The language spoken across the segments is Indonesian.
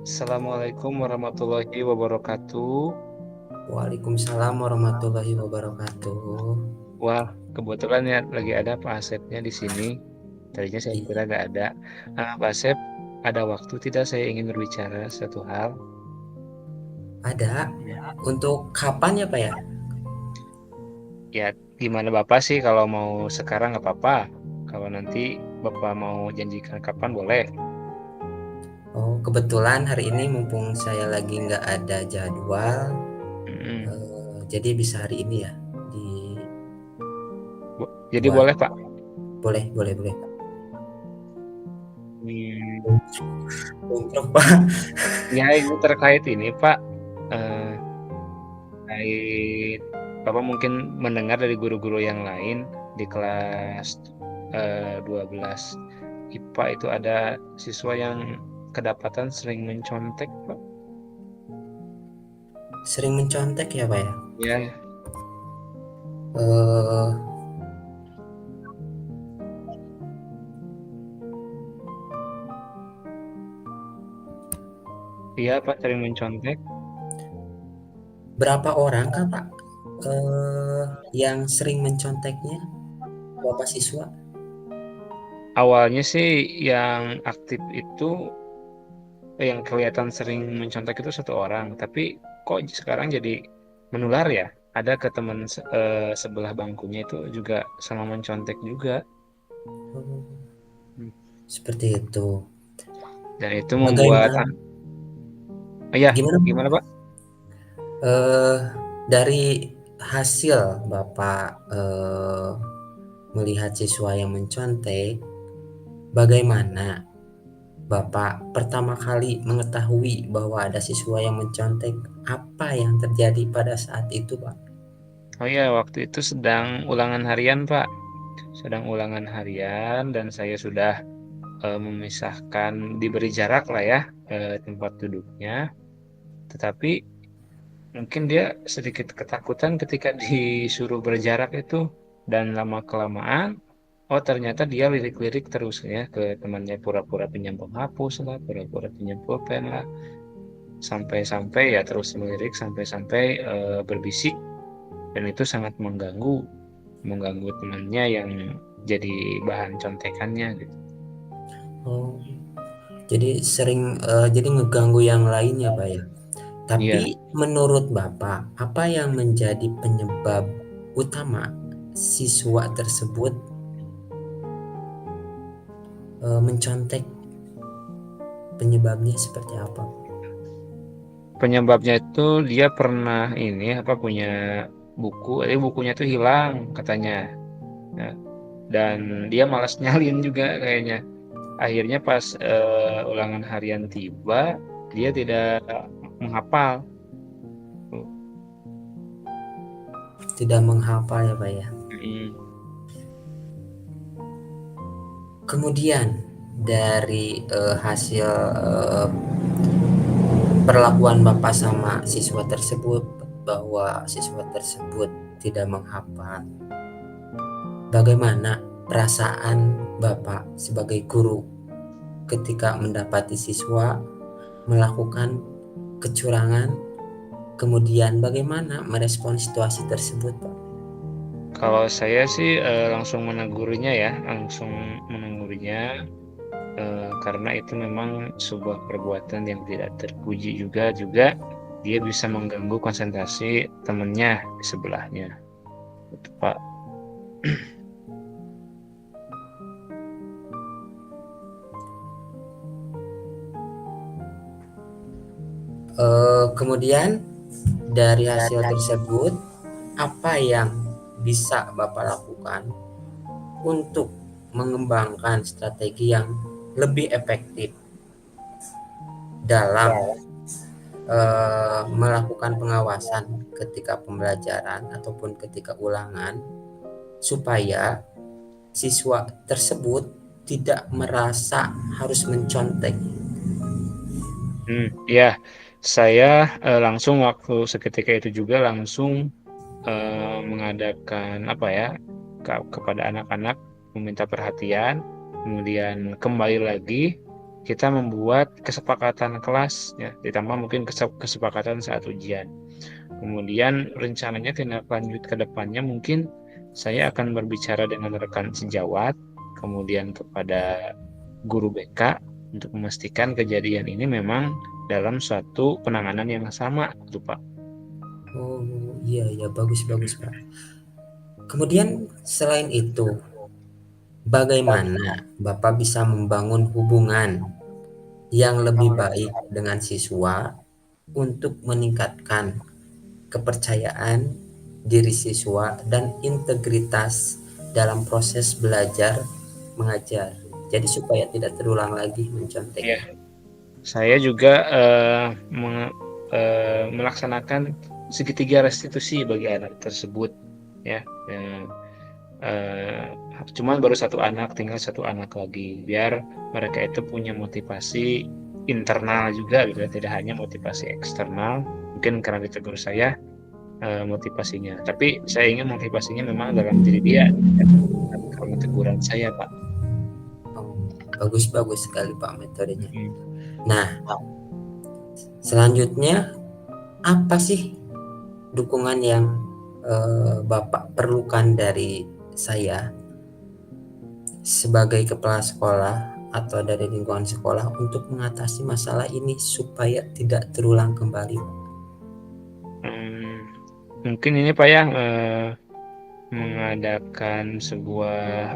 Assalamualaikum warahmatullahi wabarakatuh. Waalaikumsalam warahmatullahi wabarakatuh. Wah, kebetulan ya lagi ada Pak Asepnya di sini. Tadinya saya kira Iya, nggak ada. Pak Asep, ada waktu tidak saya ingin berbicara satu hal? ada. Untuk kapan ya, Pak ya? Ya, gimana Bapak sih kalau mau sekarang nggak apa-apa. Kalau nanti Bapak mau janjikan kapan boleh. Oh, kebetulan hari ini mumpung saya lagi nggak ada jadwal, Mm-mm. jadi bisa hari ini ya Jadi dibuat. boleh Pak. Boleh, boleh, boleh. Hmm, Untuk Pak. ya ini terkait ini Pak. Eh, Terkait Bapak mungkin mendengar dari guru-guru yang lain di kelas 12 IPA itu ada siswa yang kedapatan sering mencontek, Pak. Sering mencontek ya, Pak ya? Ya, Eh, iya Pak sering mencontek. berapa orang kah, Pak? Yang sering menconteknya, Bapak siswa? Awalnya sih yang aktif itu yang kelihatan sering mencontek itu satu orang, tapi kok sekarang jadi menular ya? Ada ke teman sebelah bangkunya itu juga sama mencontek juga. Oh, Hmm. seperti itu. Dan itu membuat Bagaimana? ya, Gimana? gimana Pak? Eh, dari hasil Bapak melihat siswa yang mencontek, bagaimana Bapak pertama kali mengetahui bahwa ada siswa yang mencontek? Apa yang terjadi pada saat itu, Pak? Oh ya, waktu itu sedang ulangan harian, Pak. Sedang ulangan harian dan saya sudah memisahkan, diberi jarak lah ya, tempat duduknya. Tetapi mungkin dia sedikit ketakutan ketika disuruh berjarak itu dan lama-kelamaan, oh ternyata dia lirik-lirik terus ya ke temannya pura-pura pinjam penghapus lah, pura-pura pinjam pulpen lah, sampai-sampai ya terus melirik sampai-sampai berbisik dan itu sangat mengganggu temannya yang jadi bahan contekannya gitu. Oh, jadi ngeganggu yang lainnya, Pak ya. Iya, Tapi menurut Bapak, apa yang menjadi penyebab utama siswa tersebut mencontek? Penyebabnya seperti apa? penyebabnya itu dia pernah ini apa punya buku, bukunya tuh hilang katanya. Nah, dan dia malas nyalin juga kayaknya. Akhirnya pas ulangan harian tiba, dia tidak menghafal. Tidak menghafal ya, Pak ya. Mm. Kemudian dari hasil perlakuan Bapak sama siswa tersebut, bahwa siswa tersebut tidak menghafal, bagaimana perasaan Bapak sebagai guru ketika mendapati siswa melakukan kecurangan, kemudian bagaimana merespon situasi tersebut, Pak? Kalau saya sih langsung menegurnya ya, langsung menegurnya karena itu memang sebuah perbuatan yang tidak terpuji juga dia bisa mengganggu konsentrasi temennya di sebelahnya. Itu Pak. Kemudian dari hasil tersebut, apa yang bisa Bapak lakukan untuk mengembangkan strategi yang lebih efektif dalam melakukan pengawasan ketika pembelajaran ataupun ketika ulangan, supaya siswa tersebut tidak merasa harus mencontek? Ya, saya langsung waktu seketika itu juga langsung mengadakan apa ya kepada anak-anak meminta perhatian, kemudian kembali lagi kita membuat kesepakatan kelas ya, ditambah mungkin kesepakatan saat ujian. Kemudian rencananya tindak lanjut ke depannya mungkin saya akan berbicara dengan rekan sejawat, kemudian kepada guru BK untuk memastikan kejadian ini memang dalam suatu penanganan yang sama, gitu Pak. Oh iya ya, bagus bagus Pak. Kemudian selain itu, bagaimana Bapak bisa membangun hubungan yang lebih baik dengan siswa untuk meningkatkan kepercayaan diri siswa dan integritas dalam proses belajar mengajar. Jadi supaya tidak terulang lagi mencontek. Ya, saya juga melaksanakan segitiga restitusi bagi anak tersebut ya. Cuman baru satu anak, tinggal satu anak lagi, biar mereka itu punya motivasi internal juga gitu ya, tidak hanya motivasi eksternal. Mungkin karena ditegur saya motivasinya, tapi saya ingin motivasinya memang dalam diri dia, karena teguran saya Pak. Oh, bagus sekali Pak metodenya. Mm-hmm. Nah, selanjutnya apa sih dukungan yang Bapak perlukan dari saya sebagai kepala sekolah atau dari lingkungan sekolah untuk mengatasi masalah ini supaya tidak terulang kembali? Mungkin ini Pak ya, mengadakan sebuah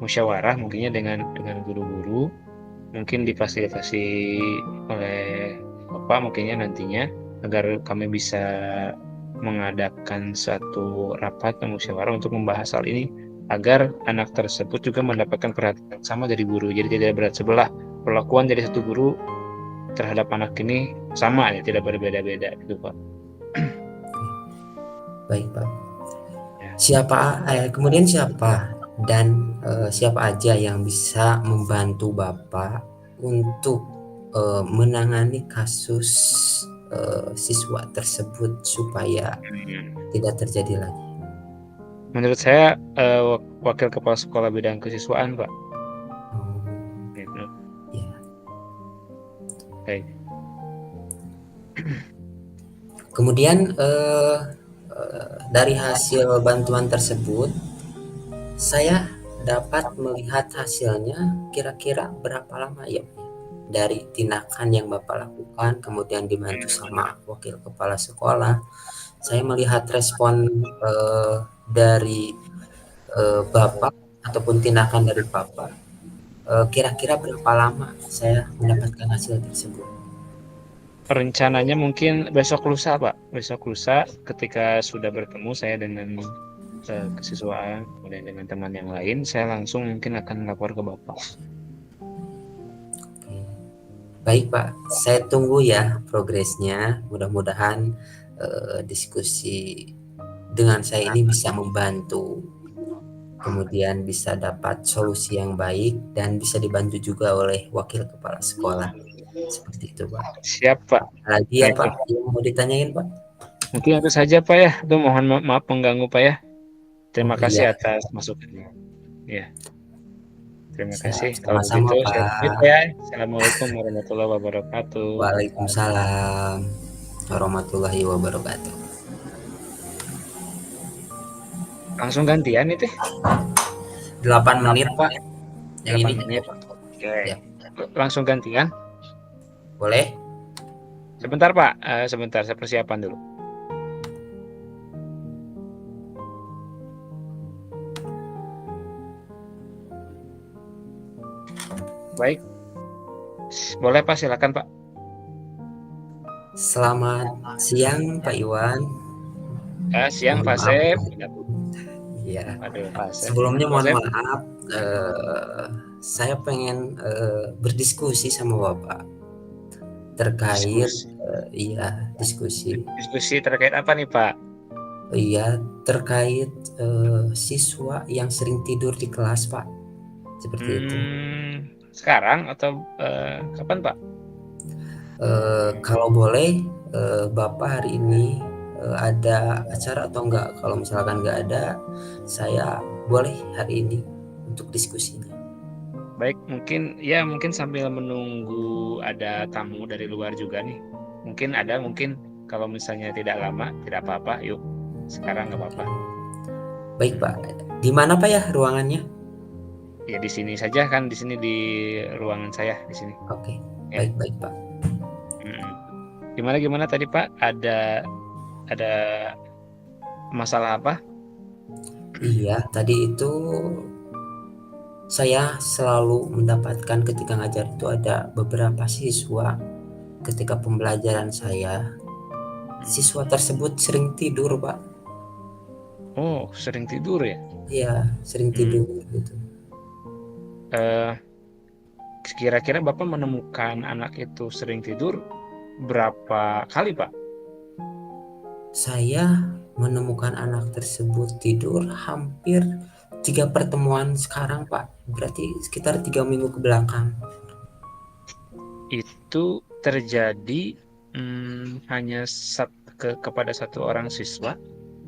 musyawarah mungkinnya dengan guru-guru, mungkin difasilitasi oleh Bapak mungkinnya nantinya, agar kami bisa mengadakan satu rapat musyawarah untuk membahas hal ini, agar anak tersebut juga mendapatkan perhatian sama dari guru, jadi tidak berat sebelah perlakuan dari satu guru terhadap anak ini sama ya, tidak berbeda-beda gitu Pak. Baik Pak. Kemudian siapa dan siapa aja yang bisa membantu Bapak untuk menangani kasus siswa tersebut supaya tidak terjadi lagi? Menurut saya wakil kepala sekolah bidang kesiswaan Pak. Gitu. Ya. Baik. Kemudian dari hasil bantuan tersebut, saya dapat melihat hasilnya kira-kira berapa lama ya dari tindakan yang Bapak lakukan, kemudian dibantu sama wakil kepala sekolah. Saya melihat respon dari Bapak ataupun tindakan dari Bapak, kira-kira berapa lama saya mendapatkan hasil tersebut? Rencananya mungkin besok lusa Pak. Besok lusa ketika sudah bertemu saya dengan kesiswaan, kemudian dengan teman yang lain, saya langsung mungkin akan lapor ke Bapak. Oke. Baik Pak, saya tunggu ya progresnya. Mudah-mudahan diskusi dengan saya ini bisa membantu, kemudian bisa dapat solusi yang baik dan bisa dibantu juga oleh wakil kepala sekolah. Seperti itu Pak. Siap Pak. Lagi ya Pak, yang mau ditanyain Pak? Mungkin itu saja Pak ya. Itu mohon maaf mengganggu Pak ya. Terima kasih iya. atas masukannya. Ya. Terima kasih. Kalau Sama-sama begitu saya pamit Pak. ya. Assalamualaikum warahmatullahi wabarakatuh. Waalaikumsalam warahmatullahi wabarakatuh. Langsung gantian itu? 8 menit Pak. Yang 8 ini. menit. Oke. Ya. Langsung gantian? Boleh? Sebentar Pak, sebentar saya persiapan dulu. Baik, boleh Pak, silakan Pak. Selamat siang Pak Iwan. Siang Pak Sep. Ya. Aduh, Pak Sep. Sebelumnya mohon maaf, saya pengen berdiskusi sama Bapak terkait diskusi. Diskusi terkait apa nih Pak? Iya, terkait siswa yang sering tidur di kelas Pak. Seperti itu. Sekarang atau kapan Pak? Kalau boleh Bapak hari ini ada acara atau enggak? Kalau misalkan enggak ada, saya boleh hari ini untuk diskusinya. baik, mungkin sambil menunggu ada tamu dari luar juga nih. Mungkin kalau misalnya tidak lama, tidak apa-apa, yuk. Sekarang nggak apa-apa. Baik, Pak. Di mana, Pak, ya ruangannya? Ya di sini saja kan, di sini di ruangan saya di sini. Oke, Ya. baik-baik, Pak. Mm-mm. Gimana gimana tadi Pak? Ada masalah apa? Iya, tadi itu saya selalu mendapatkan ketika ngajar itu ada beberapa siswa ketika pembelajaran saya, Hmm. siswa tersebut sering tidur, Pak. Oh, sering tidur ya? Iya, sering Hmm. tidur gitu. Eh, Kira-kira Bapak menemukan anak itu sering tidur berapa kali Pak? Saya menemukan anak tersebut tidur hampir 3 pertemuan sekarang, Pak. Berarti sekitar 3 minggu ke belakang. Itu terjadi hanya kepada satu orang siswa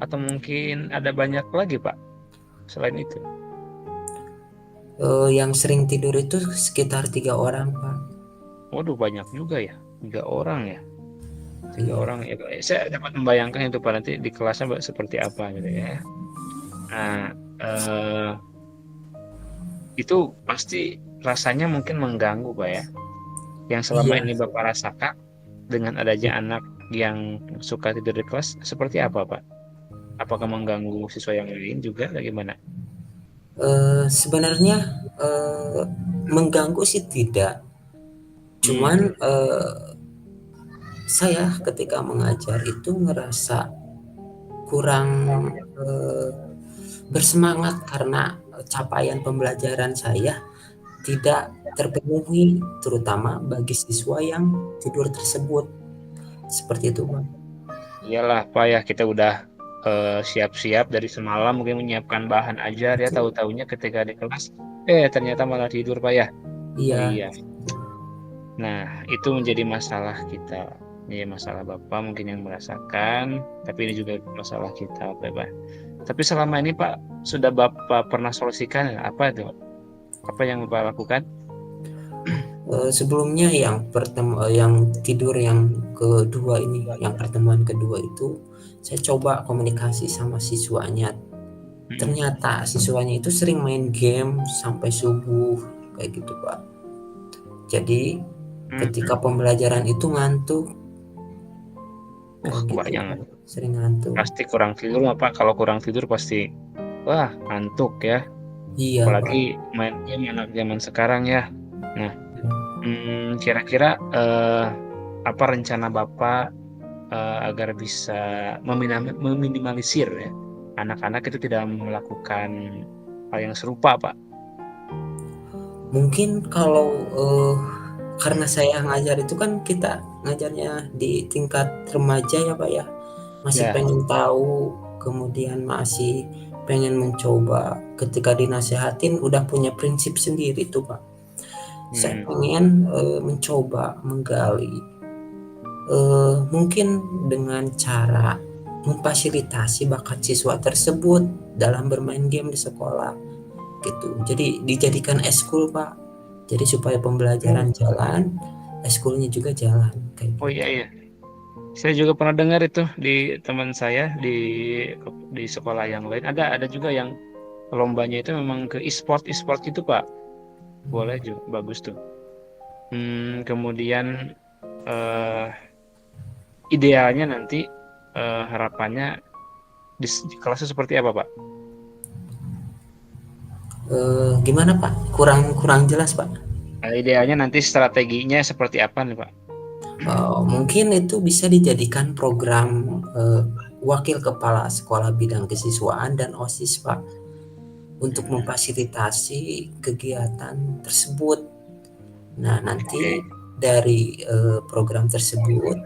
atau mungkin ada banyak lagi Pak selain itu? Yang sering tidur itu sekitar 3 orang, Pak. Waduh, banyak juga ya, 3 orang ya. Tiga Iya. orang ya, saya dapat membayangkan itu Pak, nanti di kelasnya seperti apa gitu ya. Nah, eh, itu pasti rasanya mungkin mengganggu Pak ya. Yang selama Iya. ini Bapak rasakan dengan adanya anak yang suka tidur di kelas seperti apa Pak? Apakah mengganggu siswa yang lain juga bagaimana? Sebenarnya mengganggu sih tidak. Hmm, Cuman saya ketika mengajar itu ngerasa kurang eh, bersemangat karena capaian pembelajaran saya tidak terpenuhi, terutama bagi siswa yang tidur tersebut. Seperti itu, Pak. iyalah Pak ya, kita udah siap-siap dari semalam mungkin menyiapkan bahan ajar ya, Betul. tahu-tahunya ketika di kelas ternyata malah tidur Pak ya. Oh Iya. iya. Nah, itu menjadi masalah kita. Ini masalah Bapak mungkin yang merasakan, tapi ini juga masalah kita, Pak. Tapi selama ini Pak, sudah Bapak pernah solusikan ya? Apa itu? Apa yang Bapak lakukan? Sebelumnya yang tidur yang kedua ini, yang pertemuan kedua itu saya coba komunikasi sama siswanya. Mm-mm. Ternyata siswanya itu sering main game sampai subuh kayak gitu, Pak. Jadi ketika pembelajaran itu ngantuk kayak gitu, Kebayang. Pak. Sering ngantuk. Pasti kurang tidur, Pak. Kalau kurang tidur pasti, wah, ngantuk ya. Iya, Apalagi Pak. main game anak zaman sekarang ya. Nah, kira-kira apa rencana Bapak agar bisa meminimalisir ya anak-anak itu tidak melakukan hal yang serupa, Pak. Mungkin kalau karena saya ngajar itu kan kita ngajarnya di tingkat remaja ya, Pak, ya. Masih Ya, pengen tahu, kemudian masih pengen mencoba. Ketika dinasehatin udah punya prinsip sendiri tuh, Pak. Saya hmm, pengen mencoba menggali, mungkin dengan cara memfasilitasi bakat siswa tersebut dalam bermain game di sekolah gitu. Jadi dijadikan eskul, Pak. Jadi supaya oh, pembelajaran jalan, eskulnya juga jalan kayak oh iya gitu. iya, saya juga pernah dengar itu di teman saya di sekolah yang lain ada juga yang lombanya itu memang ke e-sport gitu, Pak. Boleh juga, bagus tuh. Kemudian eh, idealnya nanti harapannya di kelasnya seperti apa, Pak? Gimana, Pak? Kurang kurang jelas, Pak. Idealnya nanti strateginya seperti apa nih, Pak? Mungkin itu bisa dijadikan program wakil kepala sekolah bidang kesiswaan dan OSIS, Pak, untuk Hmm, memfasilitasi kegiatan tersebut. Nah, nanti oke. dari program tersebut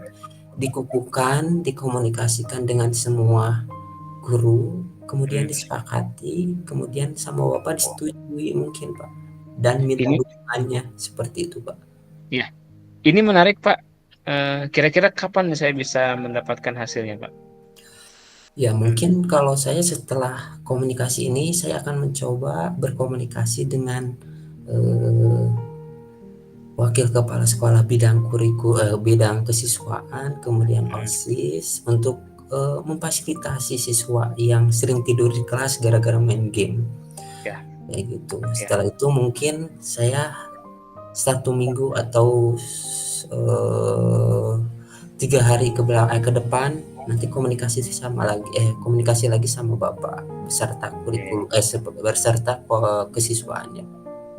dikukuhkan, dikomunikasikan dengan semua guru, kemudian Hmm. disepakati, kemudian sama Bapak disetujui mungkin, Pak, dan minta Ini dukungannya seperti itu, Pak. ya, ini menarik, Pak. Kira-kira kapan nih saya bisa mendapatkan hasilnya, Pak? Ya, mungkin kalau saya setelah komunikasi ini, saya akan mencoba berkomunikasi dengan eh, wakil kepala sekolah bidang kesiswaan, kemudian Mhm. OSIS untuk memfasilitasi siswa yang sering tidur di kelas gara-gara main game Ya, kayak gitu. ya, Setelah itu mungkin saya 1 minggu atau 3 hari ke depan nanti komunikasi lagi sama bapak beserta oke. kurikulum beserta kesiswaannya.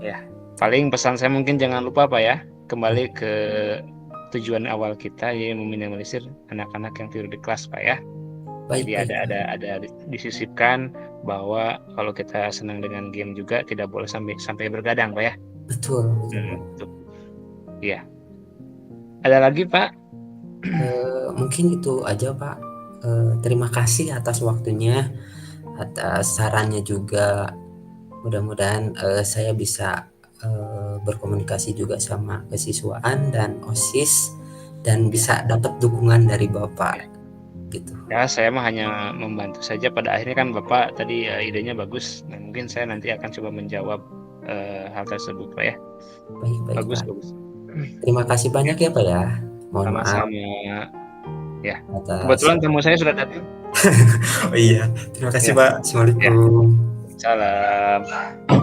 Ya, paling pesan saya mungkin jangan lupa Pak ya, kembali ke tujuan awal kita yaitu meminimalisir anak-anak yang tidur di kelas Pak ya. Baik Jadi baik Pak. ada disisipkan bahwa kalau kita senang dengan game juga tidak boleh sampai sampai bergadang Pak ya. Betul betul Pak. Betul. Iya. Ada lagi Pak? Mungkin itu aja Pak. Terima kasih atas waktunya, atas sarannya juga. Mudah-mudahan saya bisa berkomunikasi juga sama kesiswaan dan OSIS dan Ya, bisa dapat dukungan dari ya. Bapak gitu. Ya, saya mah hanya membantu saja. Pada akhirnya kan Bapak tadi idenya bagus. Nah, mungkin saya nanti akan coba menjawab hal tersebut Pak ya. Baik baik Bagus, Pak. bagus. Terima kasih Ya, banyak ya Pak ya. Mohon maaf sama-sama. Ya, atas. kebetulan tamu saya sudah datang. Oh iya, terima kasih Ya, Pak. ya. Assalamualaikum. Salam.